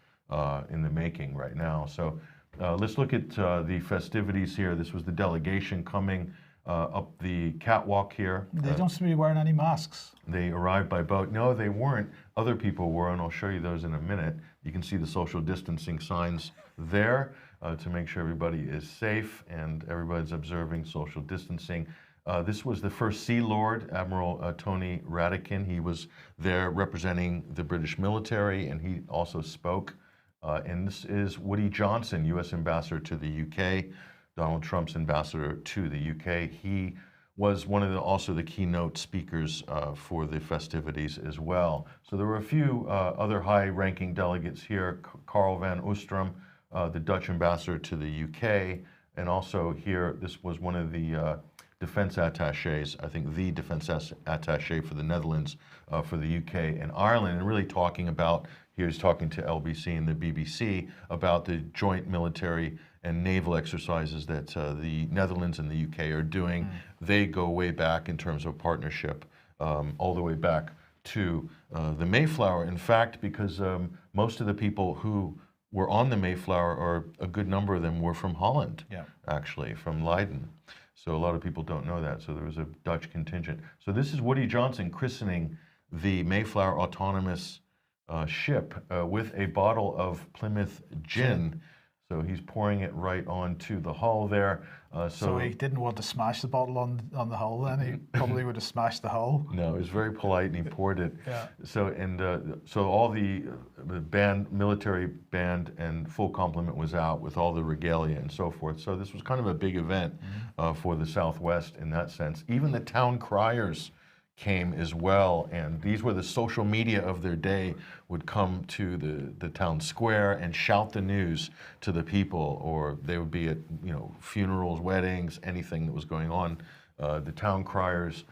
in the making right now. So let's look at the festivities here. This was the delegation coming up the catwalk here. They don't seem to be wearing any masks. They arrived by boat. No, they weren't. Other people were, and I'll show you those in a minute. You can see the social distancing signs there to make sure everybody is safe and everybody's observing social distancing. This was the first Sea Lord, Admiral Tony Radakin. He was there representing the British military, and he also spoke. And this is Woody Johnson, U.S. Ambassador to the UK, Donald Trump's ambassador to the UK. He was one of also the keynote speakers for the festivities as well. So there were a few other high-ranking delegates here. Karl van Oostrum, the Dutch ambassador to the UK, and also here, this was one of the defense attaches, I think the defense attache for the Netherlands, for the UK and Ireland, and really talking about, he was talking to LBC and the BBC about the joint military and naval exercises that the Netherlands and the UK are doing. They go way back in terms of partnership, all the way back to the Mayflower. In fact, because most of the people who were on the Mayflower, or a good number of them, were from Holland, actually, from Leiden. So a lot of people don't know that. So there was a Dutch contingent. So this is Woody Johnson christening the Mayflower autonomous ship with a bottle of Plymouth gin. So he's pouring it right onto the hull there. So he didn't want to smash the bottle on the hull then? He probably would have smashed the hull. No, he was very polite and he poured it. Yeah. So all the band, military band and full complement was out with all the regalia and so forth. So this was kind of a big event for the Southwest in that sense. Even the town criers came as well, and these were the social media of their day, would come to the town square and shout the news to the people, or they would be at funerals, weddings, anything that was going on. The town criers,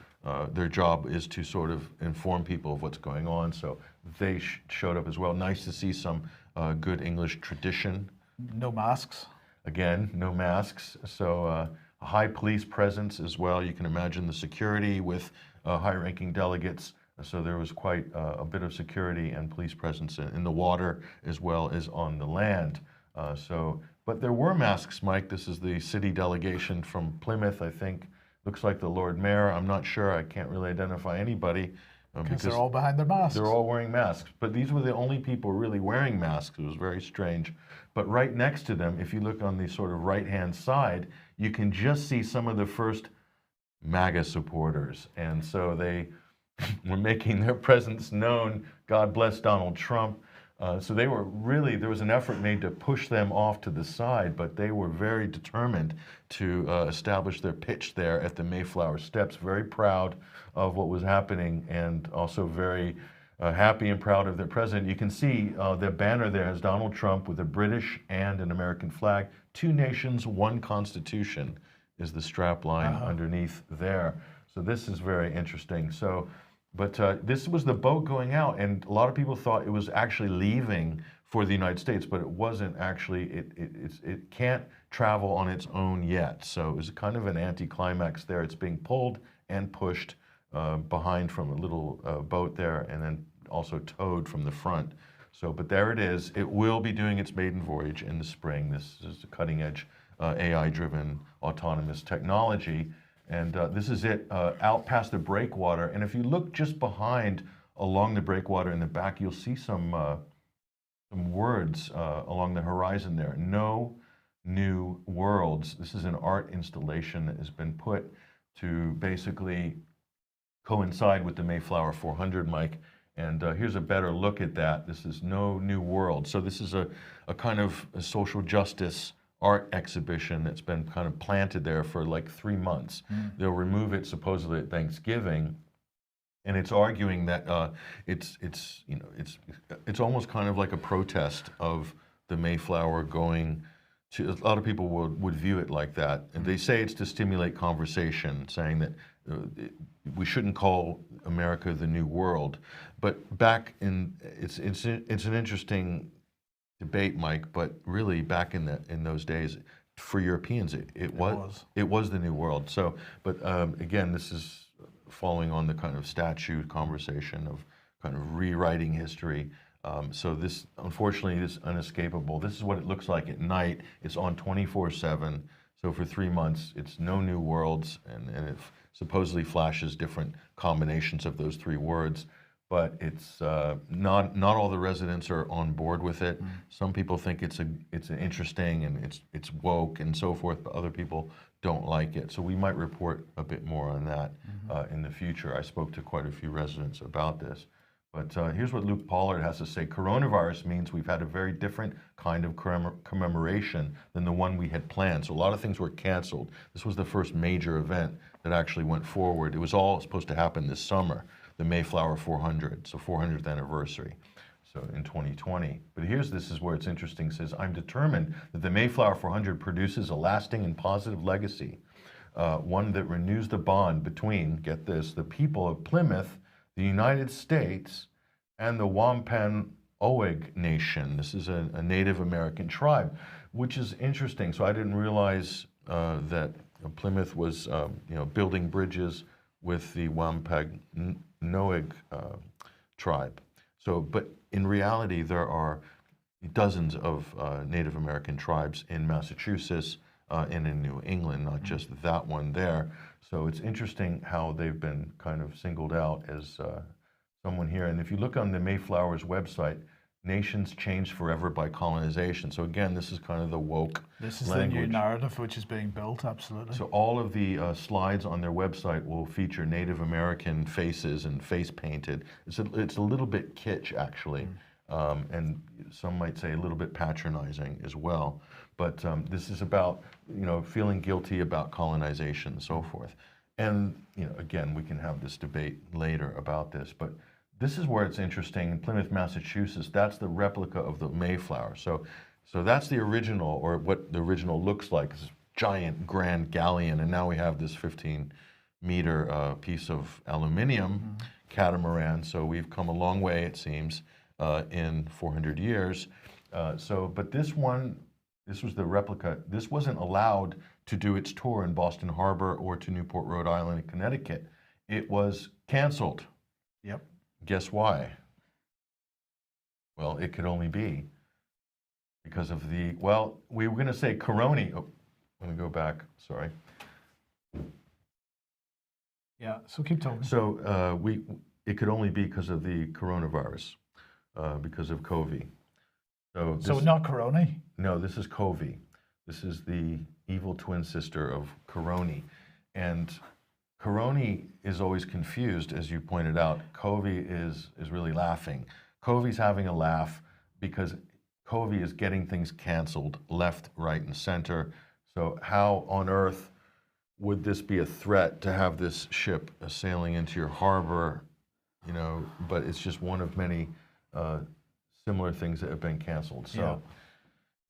their job is to sort of inform people of what's going on, so they showed up as well. Nice to see some good English tradition. No masks. Again, no masks, so a high police presence as well. You can imagine the security with high-ranking delegates, so there was quite a bit of security and police presence in the water as well as on the land. But there were masks, Mike. This is the city delegation from Plymouth, I think. Looks like the Lord Mayor. I'm not sure. I can't really identify anybody. Because they're all behind their masks. They're all wearing masks. But these were the only people really wearing masks. It was very strange. But right next to them, if you look on the sort of right-hand side, you can just see some of the first MAGA supporters. And so they were making their presence known. God bless Donald Trump. So they were really, there was an effort made to push them off to the side, but they were very determined to establish their pitch there at the Mayflower steps, very proud of what was happening and also very happy and proud of their president. You can see the banner there has Donald Trump with a British and an American flag. 2 nations, 1 constitution is the strap line underneath there. So this is very interesting. So, but this was the boat going out, and a lot of people thought it was actually leaving for the United States, but it wasn't actually. It can't travel on its own yet. So it was kind of an anticlimax there. It's being pulled and pushed behind from a little boat there, and then also towed from the front. So, but there it is. It will be doing its maiden voyage in the spring. This is a cutting-edge AI-driven autonomous technology. And this is it out past the breakwater. And if you look just behind along the breakwater in the back, you'll see some words along the horizon there. No new worlds. This is an art installation that has been put to basically coincide with the Mayflower 400, Mike. And here's a better look at that. This is no new world. So this is a kind of a social justice art exhibition that's been kind of planted there for like 3 months. They'll remove it supposedly at Thanksgiving, and it's arguing that it's almost kind of like a protest of the Mayflower going to. A lot of people would view it like that, and they say it's to stimulate conversation, saying that we shouldn't call America the New World. But back in it's an interesting debate, Mike, but really back in those days, for Europeans, it was the New World. So, but again, this is following on the kind of statute conversation of kind of rewriting history. So this, unfortunately, is unescapable. This is what it looks like at night. It's on 24/7. So for 3 months, it's no new worlds, and it supposedly flashes different combinations of those 3 words. But it's not all the residents are on board with it. Some people think it's interesting and it's woke and so forth, but other people don't like it. So we might report a bit more on that in the future. I spoke to quite a few residents about this. But here's what Luke Pollard has to say. Coronavirus means we've had a very different kind of commemoration than the one we had planned. So a lot of things were canceled. This was the first major event that actually went forward. It was all supposed to happen this summer. The Mayflower 400, so 400th anniversary, so in 2020. But this is where it's interesting. It says, I'm determined that the Mayflower 400 produces a lasting and positive legacy, one that renews the bond between, get this, the people of Plymouth, the United States, and the Wampanoag Nation. This is a Native American tribe, which is interesting. So I didn't realize that Plymouth was building bridges with the Wampanoag tribe. So, but in reality, there are dozens of Native American tribes in Massachusetts and in New England, not just that one there. So it's interesting how they've been kind of singled out as someone here. And if you look on the Mayflower's website, nations changed forever by colonization. So again, this is kind of the woke This is language. the new narrative which is being built, absolutely. So all of the slides on their website will feature Native American faces and face painted. It's a little bit kitsch, actually, and some might say a little bit patronizing as well. But this is about feeling guilty about colonization and so forth. And again, we can have this debate later about this, but this is where it's interesting. In Plymouth, Massachusetts, that's the replica of the Mayflower. So that's the original, or what the original looks like. This giant grand galleon, and now we have this 15-meter piece of aluminum catamaran. So we've come a long way, it seems, in 400 years. But this was the replica. This wasn't allowed to do its tour in Boston Harbor or to Newport, Rhode Island, and Connecticut. It was canceled. Yep. Guess why? Well, it could only be because of we were going to say corona. Oh, let me go back. Sorry. Yeah, so keep talking. So it could only be because of the coronavirus, because of COVID. So not corona? No, this is COVID. This is the evil twin sister of corona. And Caroni is always confused, as you pointed out. Covey is really laughing. Covey's having a laugh because Covey is getting things canceled left, right, and center. So how on earth would this be a threat to have this ship sailing into your harbor? You know, but it's just one of many similar things that have been canceled. So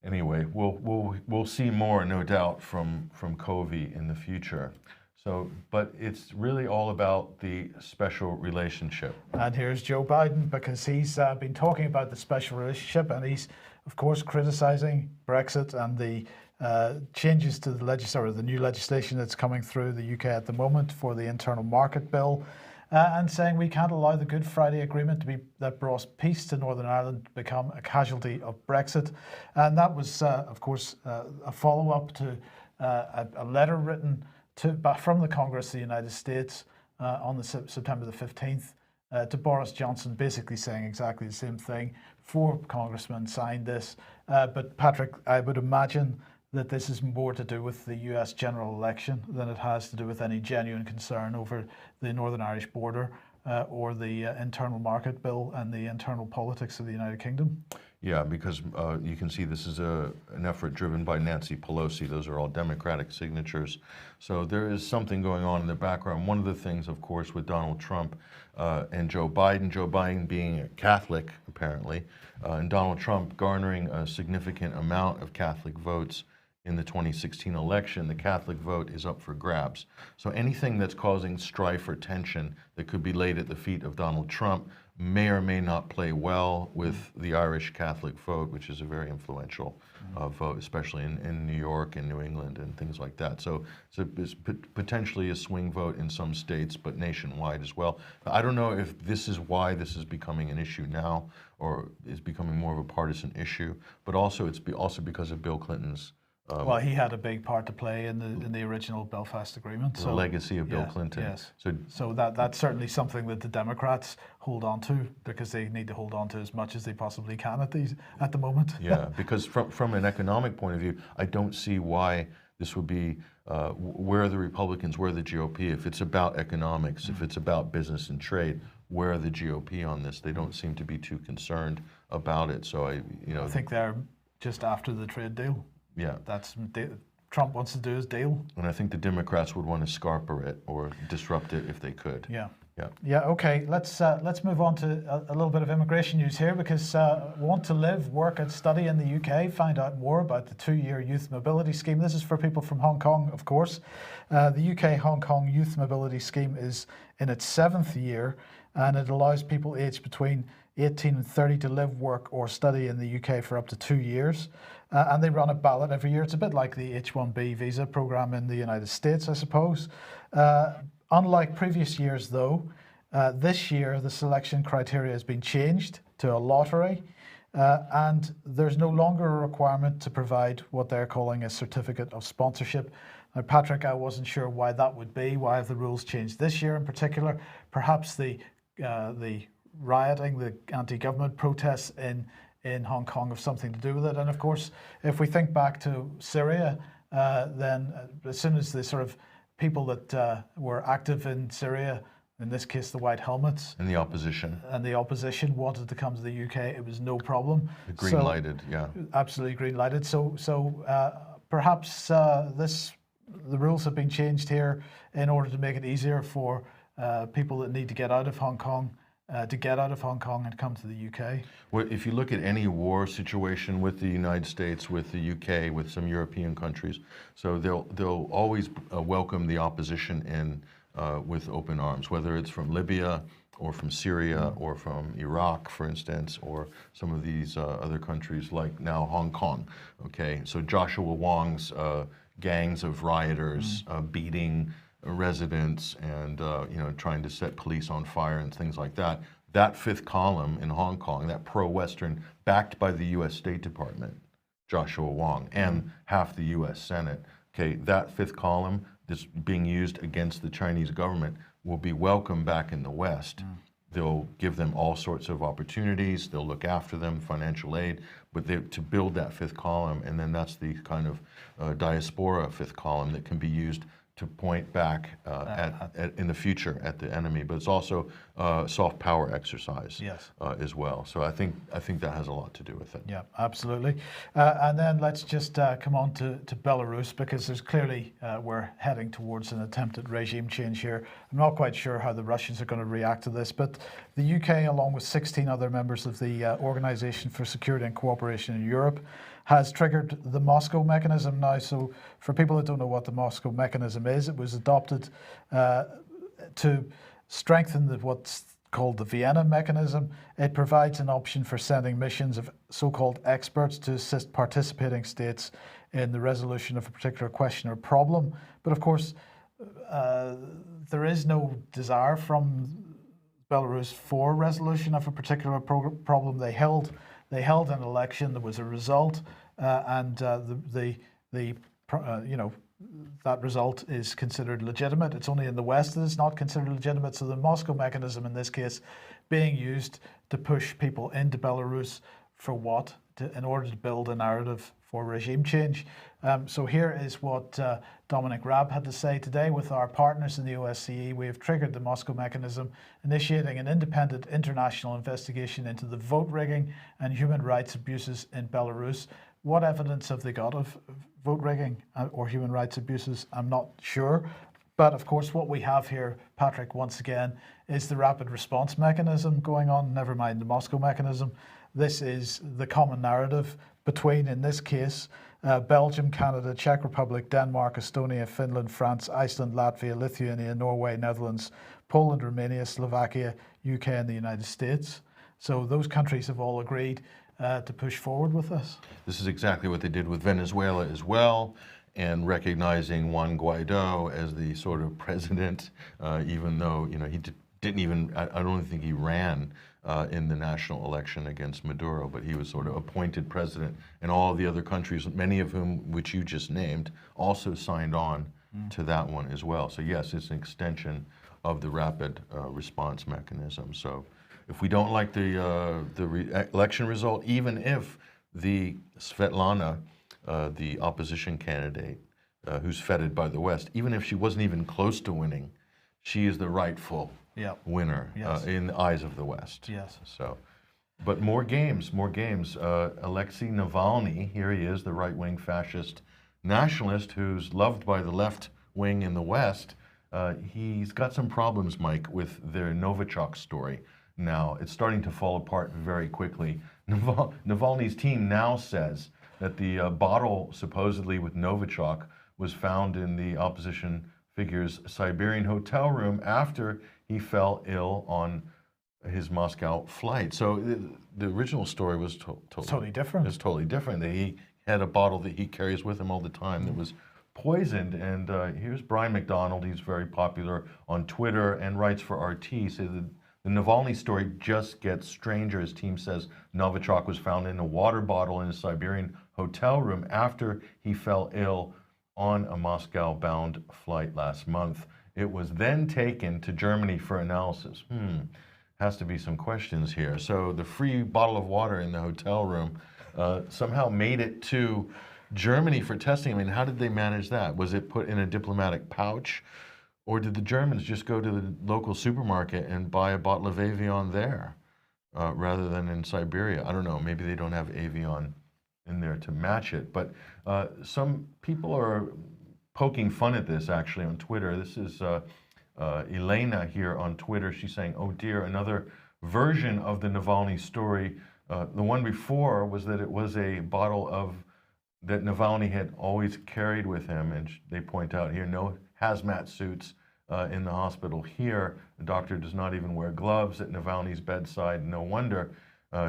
anyway, we'll see more, no doubt, from Covey in the future. So, but it's really all about the special relationship. And here's Joe Biden, because he's been talking about the special relationship, and he's, of course, criticizing Brexit and the changes to the new legislation that's coming through the UK at the moment for the internal market bill, and saying we can't allow the Good Friday Agreement that brought peace to Northern Ireland to become a casualty of Brexit. And that was, of course, a follow-up to a letter written from the Congress of the United States on September the 15th to Boris Johnson, basically saying exactly the same thing. 4 congressmen signed this. But Patrick, I would imagine that this is more to do with the US general election than it has to do with any genuine concern over the Northern Irish border or the internal market bill and the internal politics of the United Kingdom. Yeah, because you can see this is an effort driven by Nancy Pelosi. Those are all Democratic signatures. So there is something going on in the background. One of the things, of course, with Donald Trump and Joe Biden being a Catholic, apparently, and Donald Trump garnering a significant amount of Catholic votes in the 2016 election, the Catholic vote is up for grabs. So anything that's causing strife or tension that could be laid at the feet of Donald Trump may or may not play well with the Irish Catholic vote, which is a very influential vote, especially in New York and New England and things like that. So it's potentially a swing vote in some states, but nationwide as well. I don't know if this is why this is becoming an issue now, or is becoming more of a partisan issue, but also it's also because of Bill Clinton's well, he had a big part to play in the original Belfast Agreement. The legacy of Bill Clinton. Yes. So that's certainly something that the Democrats hold on to, because they need to hold on to as much as they possibly can at the moment. Yeah, because from an economic point of view, I don't see why this would be where are the Republicans, where are the GOP? If it's about economics, if it's about business and trade, where are the GOP on this? They don't seem to be too concerned about it. So I think they're just after the trade deal. Yeah, Trump wants to do his deal, and I think the Democrats would want to scarper it or disrupt it if they could. Yeah. Okay. Let's move on to a little bit of immigration news here, because want to live, work, and study in the UK? Find out more about the 2-year youth mobility scheme. This is for people from Hong Kong, of course. The UK Hong Kong Youth Mobility Scheme is in its 7th year, and it allows people aged between 18 and 30 to live, work, or study in the UK for up to 2 years. And they run a ballot every year. It's a bit like the H-1B visa program in the United States, I suppose. Unlike previous years, though, this year the selection criteria has been changed to a lottery, and there's no longer a requirement to provide what they're calling a certificate of sponsorship. Now, Patrick, I wasn't sure why that would be. Why have the rules changed this year in particular? Perhaps the rioting, the anti-government protests in Hong Kong have something to do with it. And of course, if we think back to Syria, then as soon as the sort of people that were active in Syria, in this case the White Helmets, and the opposition wanted to come to the UK, it was no problem. Green lighted, yeah. Absolutely green lighted. So perhaps the rules have been changed here in order to make it easier for people that need to get out of Hong Kong and come to the UK. Well, if you look at any war situation with the United States, with the UK, with some European countries, so they'll always welcome the opposition in with open arms, whether it's from Libya or from Syria or from Iraq, for instance, or some of these other countries like now Hong Kong. Okay, so Joshua Wong's gangs of rioters beating residents and trying to set police on fire and things like that. That fifth column in Hong Kong, that pro-Western, backed by the U.S. State Department, Joshua Wong, and half the U.S. Senate, okay, that fifth column that's being used against the Chinese government will be welcome back in the West. They'll give them all sorts of opportunities. They'll look after them, financial aid, but to build that fifth column, and then that's the kind of diaspora fifth column that can be used to point back in the future at the enemy, but it's also soft power exercise as well. So I think that has a lot to do with it. Yeah, absolutely. And then let's just come on to Belarus, because there's clearly we're heading towards an attempted regime change here. I'm not quite sure how the Russians are going to react to this, but the UK, along with 16 other members of the Organization for Security and Cooperation in Europe, has triggered the Moscow mechanism now. So for people that don't know what the Moscow mechanism is, it was adopted to strengthen what's called the Vienna mechanism. It provides an option for sending missions of so-called experts to assist participating states in the resolution of a particular question or problem. But of course, there is no desire from Belarus for resolution of a particular problem. They held an election. There was a result, and that result is considered legitimate. It's only in the West that it's not considered legitimate. So the Moscow mechanism, in this case, being used to push people into Belarus for what? In order to build a narrative for regime change. So here is what Dominic Raab had to say today. With our partners in the OSCE, we have triggered the Moscow mechanism, initiating an independent international investigation into the vote rigging and human rights abuses in Belarus. What evidence have they got of vote rigging or human rights abuses? I'm not sure. But of course, what we have here, Patrick, once again, is the rapid response mechanism going on, never mind the Moscow mechanism. This is the common narrative between, in this case, Belgium, Canada, Czech Republic, Denmark, Estonia, Finland, France, Iceland, Latvia, Lithuania, Norway, Netherlands, Poland, Romania, Slovakia, UK, and the United States. So those countries have all agreed to push forward with this. This is exactly what they did with Venezuela as well, and recognizing Juan Guaido as the sort of president, even though he didn't even, I don't think he ran in the national election against Maduro, but he was sort of appointed president, and all the other countries, many of whom, which you just named, also signed on to that one as well. So yes, it's an extension of the rapid response mechanism. So if we don't like the election result, even if the Svetlana, the opposition candidate, who's feted by the West, even if she wasn't even close to winning, she is the rightful winner in the eyes of the West. Yes. So, but more games. Alexei Navalny, here he is, the right-wing fascist nationalist who's loved by the left wing in the West. He's got some problems, Mike, with their Novichok story. Now, it's starting to fall apart very quickly. Navalny's team now says that the bottle supposedly with Novichok was found in the opposition figure's Siberian hotel room after he fell ill on his Moscow flight. So the original story was totally different. It's totally different. That he had a bottle that he carries with him all the time that was poisoned. And here's Brian McDonald. He's very popular on Twitter and writes for RT. So the Navalny story just gets stranger. His team says Novichok was found in a water bottle in a Siberian hotel room after he fell ill on a Moscow-bound flight last month. It was then taken to Germany for analysis. Has to be some questions here. So the free bottle of water in the hotel room somehow made it to Germany for testing. I mean, how did they manage that? Was it put in a diplomatic pouch? Or did the Germans just go to the local supermarket and buy a bottle of Avion there rather than in Siberia? I don't know. Maybe they don't have Avion in there to match it. But some people are poking fun at this, actually, on Twitter. This is Elena here on Twitter. She's saying, oh dear, another version of the Navalny story. The one before was that it was a bottle that Navalny had always carried with him. And they point out here, no hazmat suits in the hospital here. The doctor does not even wear gloves at Navalny's bedside. No wonder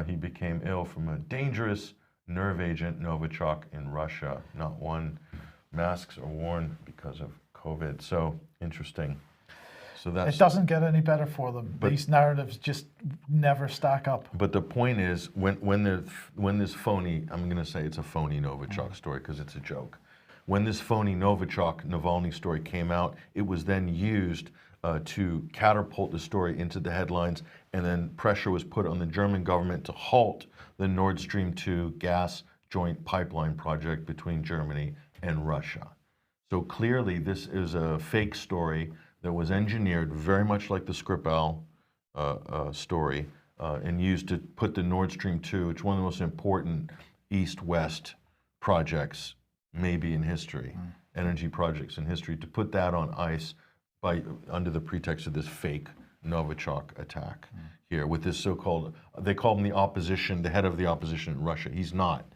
he became ill from a dangerous nerve agent, Novichok, in Russia. Not one. Masks are worn because of COVID. So interesting. So it doesn't get any better for them. These narratives just never stack up. But the point is, when this phony, I'm going to say it's a phony Novichok story because it's a joke. When this phony Novichok Navalny story came out, it was then used to catapult the story into the headlines, and then pressure was put on the German government to halt the Nord Stream 2 gas joint pipeline project between Germany and Russia. So clearly, this is a fake story that was engineered very much like the Skripal story and used to put the Nord Stream 2, which is one of the most important east-west projects maybe in history, energy projects in history, to put that on ice under the pretext of this fake Novichok attack here with this so-called, they call him the opposition, the head of the opposition in Russia. He's not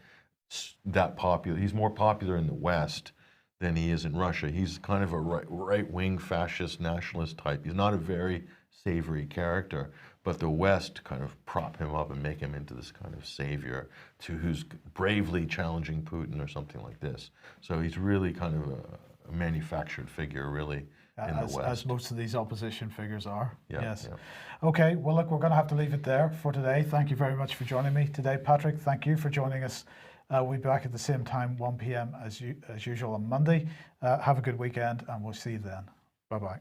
that popular. He's more popular in the West than he is in Russia. He's kind of a right-wing fascist nationalist type. He's not a very savory character, but the West kind of prop him up and make him into this kind of savior who's bravely challenging Putin or something like this. So he's really kind of a manufactured figure, really, in the West. As most of these opposition figures are. Yeah, yes. yeah. Okay, well, look, we're going to have to leave it there for today. Thank you very much for joining me today, Patrick. Thank you for joining us. We'll be back at the same time, 1 p.m. as usual on Monday. Have a good weekend, and we'll see you then. Bye-bye.